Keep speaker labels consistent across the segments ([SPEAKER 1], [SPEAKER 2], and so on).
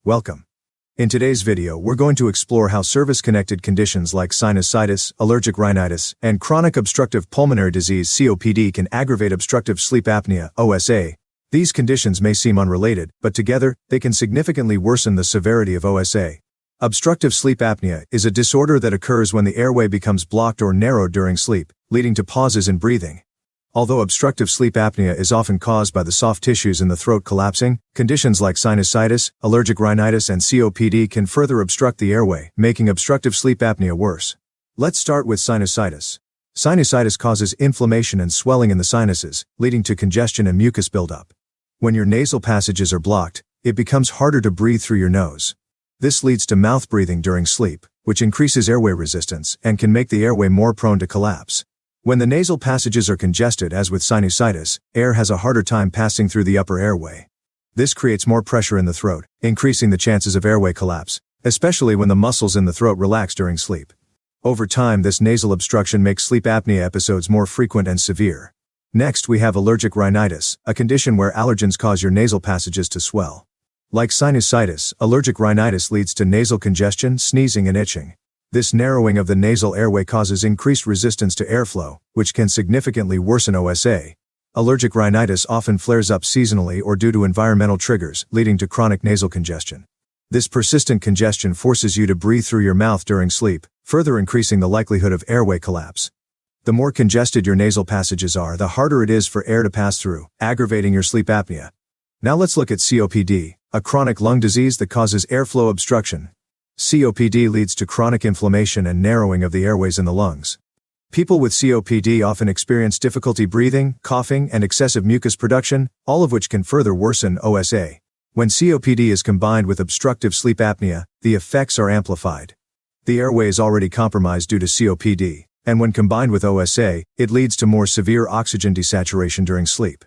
[SPEAKER 1] Welcome. In today's video, we're going to explore how service-connected conditions like sinusitis, allergic rhinitis, and chronic obstructive pulmonary disease (COPD) can aggravate obstructive sleep apnea (OSA). These conditions may seem unrelated, but together, they can significantly worsen the severity of OSA. Obstructive sleep apnea is a disorder that occurs when the airway becomes blocked or narrowed during sleep, leading to pauses in breathing. Although obstructive sleep apnea is often caused by the soft tissues in the throat collapsing, conditions like sinusitis, allergic rhinitis, and COPD can further obstruct the airway, making obstructive sleep apnea worse. Let's start with sinusitis. Sinusitis causes inflammation and swelling in the sinuses, leading to congestion and mucus buildup. When your nasal passages are blocked, it becomes harder to breathe through your nose. This leads to mouth breathing during sleep, which increases airway resistance and can make the airway more prone to collapse. When the nasal passages are congested, as with sinusitis, air has a harder time passing through the upper airway. This creates more pressure in the throat, increasing the chances of airway collapse, especially when the muscles in the throat relax during sleep. Over time, this nasal obstruction makes sleep apnea episodes more frequent and severe. Next, we have allergic rhinitis, a condition where allergens cause your nasal passages to swell. Like sinusitis, allergic rhinitis leads to nasal congestion, sneezing, and itching. This narrowing of the nasal airway causes increased resistance to airflow, which can significantly worsen OSA. Allergic rhinitis often flares up seasonally or due to environmental triggers, leading to chronic nasal congestion. This persistent congestion forces you to breathe through your mouth during sleep, further increasing the likelihood of airway collapse. The more congested your nasal passages are, the harder it is for air to pass through, aggravating your sleep apnea. Now let's look at COPD, a chronic lung disease that causes airflow obstruction. COPD leads to chronic inflammation and narrowing of the airways in the lungs. People with COPD often experience difficulty breathing, coughing, and excessive mucus production, all of which can further worsen OSA. When COPD is combined with obstructive sleep apnea, the effects are amplified. The airway is already compromised due to COPD, and when combined with OSA, it leads to more severe oxygen desaturation during sleep.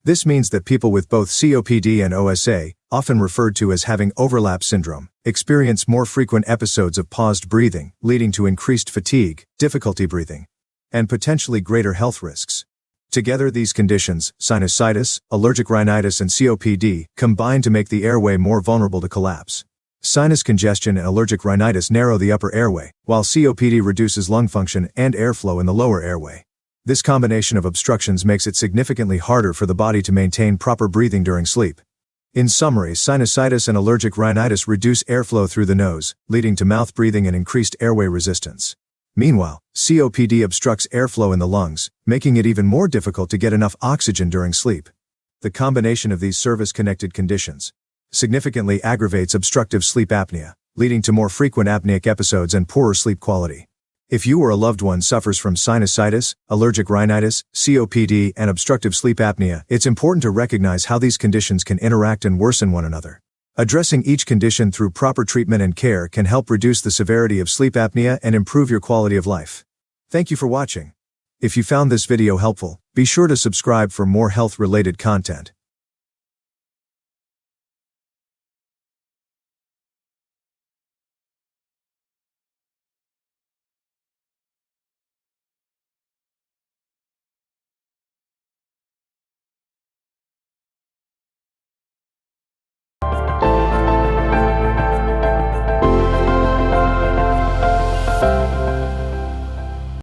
[SPEAKER 1] This means that people with both COPD and OSA, often referred to as having overlap syndrome, experience more frequent episodes of paused breathing, leading to increased fatigue, difficulty breathing, and potentially greater health risks. Together, these conditions, sinusitis, allergic rhinitis, and COPD, combine to make the airway more vulnerable to collapse. Sinus congestion and allergic rhinitis narrow the upper airway, while COPD reduces lung function and airflow in the lower airway. This combination of obstructions makes it significantly harder for the body to maintain proper breathing during sleep. In summary, sinusitis and allergic rhinitis reduce airflow through the nose, leading to mouth breathing and increased airway resistance. Meanwhile, COPD obstructs airflow in the lungs, making it even more difficult to get enough oxygen during sleep. The combination of these service-connected conditions significantly aggravates obstructive sleep apnea, leading to more frequent apneic episodes and poorer sleep quality. If you or a loved one suffers from sinusitis, allergic rhinitis, COPD, and obstructive sleep apnea, it's important to recognize how these conditions can interact and worsen one another. Addressing each condition through proper treatment and care can help reduce the severity of sleep apnea and improve your quality of life. Thank you for watching. If you found this video helpful, be sure to subscribe for more health-related content.